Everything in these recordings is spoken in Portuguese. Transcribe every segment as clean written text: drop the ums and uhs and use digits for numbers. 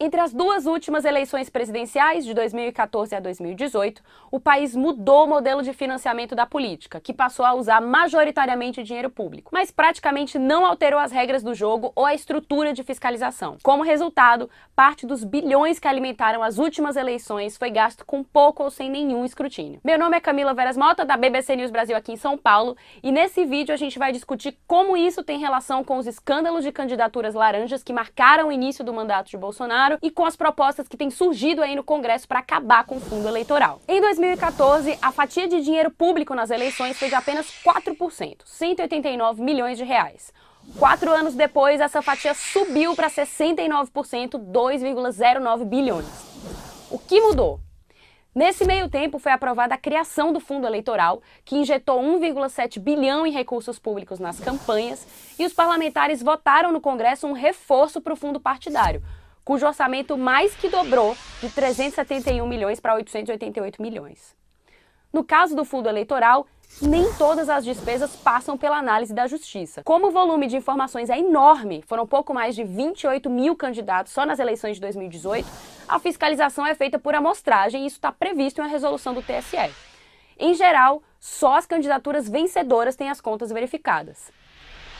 Entre as duas últimas eleições presidenciais, de 2014 a 2018, o país mudou o modelo de financiamento da política, que passou a usar majoritariamente dinheiro público, mas praticamente não alterou as regras do jogo ou a estrutura de fiscalização. Como resultado, parte dos bilhões que alimentaram as últimas eleições foi gasto com pouco ou sem nenhum escrutínio. Meu nome é Camila Veras Mota, da BBC News Brasil aqui em São Paulo, e nesse vídeo a gente vai discutir como isso tem relação com os escândalos de candidaturas laranjas que marcaram o início do mandato de Bolsonaro e com as propostas que têm surgido aí no Congresso para acabar com o fundo eleitoral. Em 2014, a fatia de dinheiro público nas eleições foi de apenas 4%, 189 milhões de reais. 4 anos depois, essa fatia subiu para 69%, 2,09 bilhões. O que mudou? Nesse meio tempo, foi aprovada a criação do fundo eleitoral, que injetou 1,7 bilhão em recursos públicos nas campanhas, e os parlamentares votaram no Congresso um reforço para o fundo partidário, cujo orçamento mais que dobrou de 371 milhões para 888 milhões. No caso do fundo eleitoral, nem todas as despesas passam pela análise da Justiça. Como o volume de informações é enorme, foram pouco mais de 28 mil candidatos só nas eleições de 2018, a fiscalização é feita por amostragem e isso está previsto em uma resolução do TSE. Em geral, só as candidaturas vencedoras têm as contas verificadas.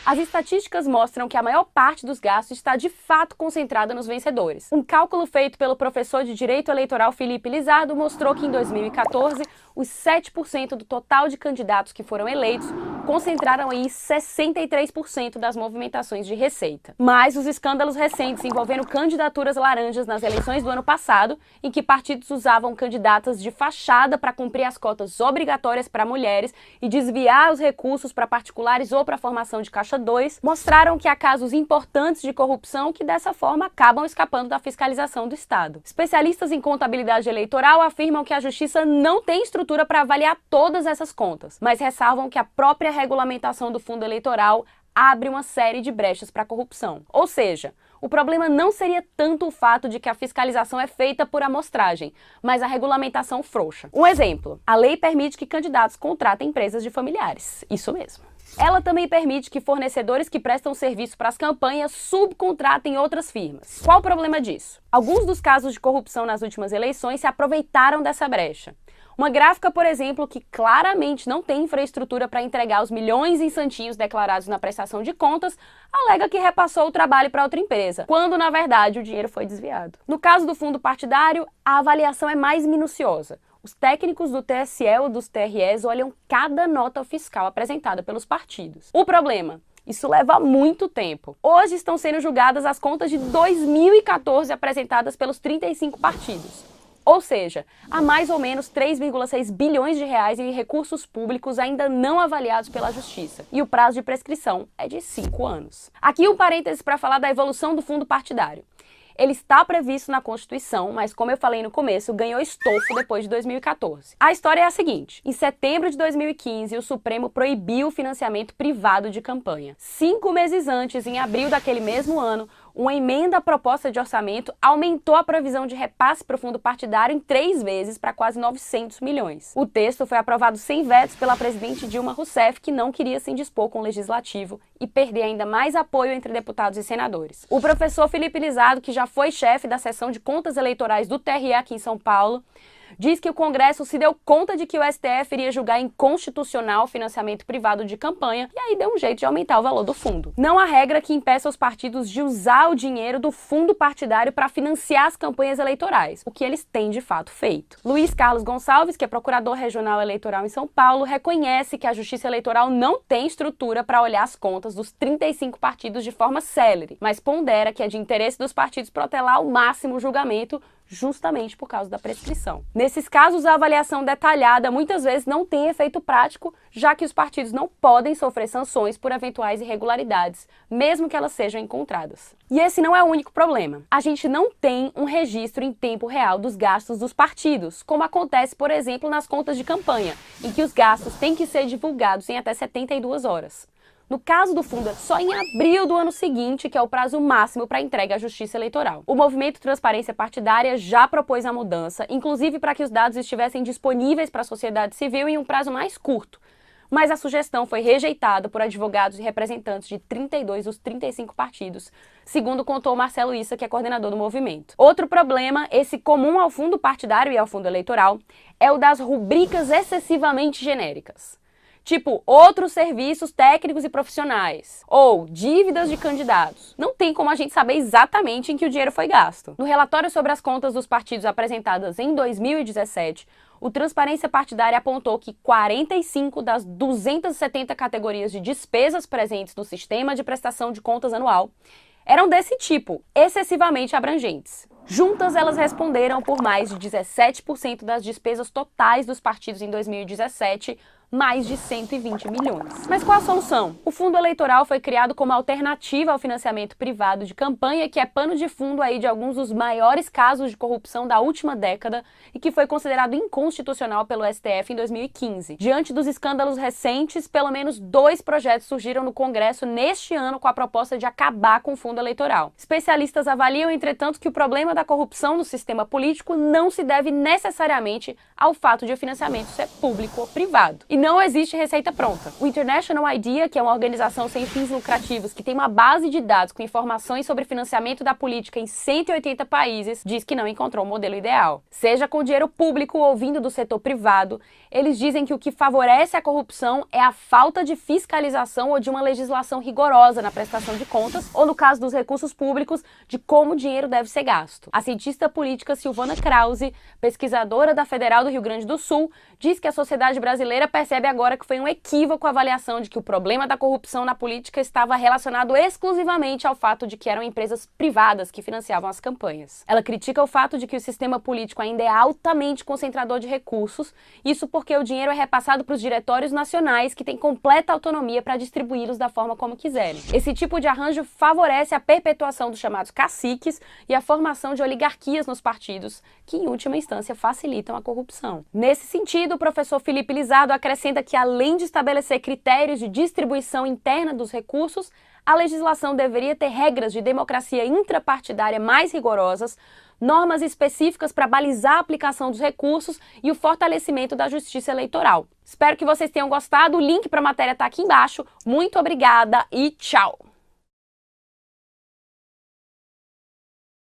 As estatísticas mostram que a maior parte dos gastos está de fato concentrada nos vencedores. Um cálculo feito pelo professor de Direito Eleitoral Felipe Lizardo mostrou que em 2014, os 7% do total de candidatos que foram eleitos concentraram aí 63% das movimentações de receita. Mas os escândalos recentes envolvendo candidaturas laranjas nas eleições do ano passado, em que partidos usavam candidatas de fachada para cumprir as cotas obrigatórias para mulheres e desviar os recursos para particulares ou para a formação de Caixa 2, mostraram que há casos importantes de corrupção que dessa forma acabam escapando da fiscalização do Estado. Especialistas em contabilidade eleitoral afirmam que a Justiça não tem estrutura para avaliar todas essas contas, mas ressalvam que a própria regulamentação do fundo eleitoral abre uma série de brechas para a corrupção. Ou seja, o problema não seria tanto o fato de que a fiscalização é feita por amostragem, mas a regulamentação frouxa. Um exemplo, a lei permite que candidatos contratem empresas de familiares. Isso mesmo. Ela também permite que fornecedores que prestam serviço para as campanhas subcontratem outras firmas. Qual o problema disso? Alguns dos casos de corrupção nas últimas eleições se aproveitaram dessa brecha. Uma gráfica, por exemplo, que claramente não tem infraestrutura para entregar os milhões em santinhos declarados na prestação de contas, alega que repassou o trabalho para outra empresa, quando, na verdade, o dinheiro foi desviado. No caso do fundo partidário, a avaliação é mais minuciosa. Os técnicos do TSE ou dos TREs olham cada nota fiscal apresentada pelos partidos. O problema? Isso leva muito tempo. Hoje estão sendo julgadas as contas de 2014 apresentadas pelos 35 partidos. Ou seja, há mais ou menos 3,6 bilhões de reais em recursos públicos ainda não avaliados pela Justiça. E o prazo de prescrição é de 5 anos. Aqui um parênteses para falar da evolução do fundo partidário. Ele está previsto na Constituição, mas como eu falei no começo, ganhou estofo depois de 2014. A história é a seguinte: em setembro de 2015, o Supremo proibiu o financiamento privado de campanha. 5 meses antes, em abril daquele mesmo ano, uma emenda à proposta de orçamento aumentou a previsão de repasse para o fundo partidário em 3 vezes para quase 900 milhões. O texto foi aprovado sem vetos pela presidente Dilma Rousseff, que não queria se indispor com o legislativo e perder ainda mais apoio entre deputados e senadores. O professor Felipe Lizardo, que já foi chefe da seção de contas eleitorais do TRE aqui em São Paulo, diz que o Congresso se deu conta de que o STF iria julgar inconstitucional o financiamento privado de campanha e aí deu um jeito de aumentar o valor do fundo. Não há regra que impeça os partidos de usar o dinheiro do fundo partidário para financiar as campanhas eleitorais, o que eles têm de fato feito. Luiz Carlos Gonçalves, que é procurador regional eleitoral em São Paulo, reconhece que a Justiça Eleitoral não tem estrutura para olhar as contas dos 35 partidos de forma célere, mas pondera que é de interesse dos partidos protelar ao máximo o julgamento justamente por causa da prescrição. Nesses casos, a avaliação detalhada muitas vezes não tem efeito prático, já que os partidos não podem sofrer sanções por eventuais irregularidades, mesmo que elas sejam encontradas. E esse não é o único problema. A gente não tem um registro em tempo real dos gastos dos partidos, como acontece, por exemplo, nas contas de campanha, em que os gastos têm que ser divulgados em até 72 horas. No caso do fundo, só em abril do ano seguinte, que é o prazo máximo para entrega à Justiça Eleitoral. O Movimento Transparência Partidária já propôs a mudança, inclusive para que os dados estivessem disponíveis para a sociedade civil em um prazo mais curto. mas a sugestão foi rejeitada por advogados e representantes de 32 dos 35 partidos, segundo contou Marcelo Issa, que é coordenador do movimento. Outro problema, esse comum ao fundo partidário e ao fundo eleitoral, é o das rubricas excessivamente genéricas. Tipo, outros serviços técnicos e profissionais, ou dívidas de candidatos. Não tem como a gente saber exatamente em que o dinheiro foi gasto. No relatório sobre as contas dos partidos apresentadas em 2017, o Transparência Partidária apontou que 45 das 270 categorias de despesas presentes no sistema de prestação de contas anual eram desse tipo, excessivamente abrangentes. Juntas, elas responderam por mais de 17% das despesas totais dos partidos em 2017, mais de 120 milhões. Mas qual a solução? O fundo eleitoral foi criado como alternativa ao financiamento privado de campanha, que é pano de fundo aí de alguns dos maiores casos de corrupção da última década e que foi considerado inconstitucional pelo STF em 2015. Diante dos escândalos recentes, pelo menos 2 projetos surgiram no Congresso neste ano com a proposta de acabar com o fundo eleitoral. Especialistas avaliam, entretanto, que o problema da corrupção no sistema político não se deve necessariamente ao fato de o financiamento ser público ou privado. E não existe receita pronta. O International IDEA, que é uma organização sem fins lucrativos que tem uma base de dados com informações sobre financiamento da política em 180 países, diz que não encontrou o modelo ideal. Seja com dinheiro público ou vindo do setor privado, eles dizem que o que favorece a corrupção é a falta de fiscalização ou de uma legislação rigorosa na prestação de contas, ou no caso dos recursos públicos, de como o dinheiro deve ser gasto. A cientista política Silvana Krause, pesquisadora da Federal do Rio Grande do Sul, diz que a sociedade brasileira percebe agora que foi um equívoco a avaliação de que o problema da corrupção na política estava relacionado exclusivamente ao fato de que eram empresas privadas que financiavam as campanhas. Ela critica o fato de que o sistema político ainda é altamente concentrador de recursos, isso porque o dinheiro é repassado para os diretórios nacionais, que têm completa autonomia para distribuí-los da forma como quiserem. Esse tipo de arranjo favorece a perpetuação dos chamados caciques e a formação de oligarquias nos partidos, que em última instância facilitam a corrupção. Nesse sentido, o professor Felipe Lizardo acrescenta que, além de estabelecer critérios de distribuição interna dos recursos, a legislação deveria ter regras de democracia intrapartidária mais rigorosas, normas específicas para balizar a aplicação dos recursos e o fortalecimento da justiça eleitoral. Espero que vocês tenham gostado, o link para a matéria está aqui embaixo. Muito obrigada e tchau!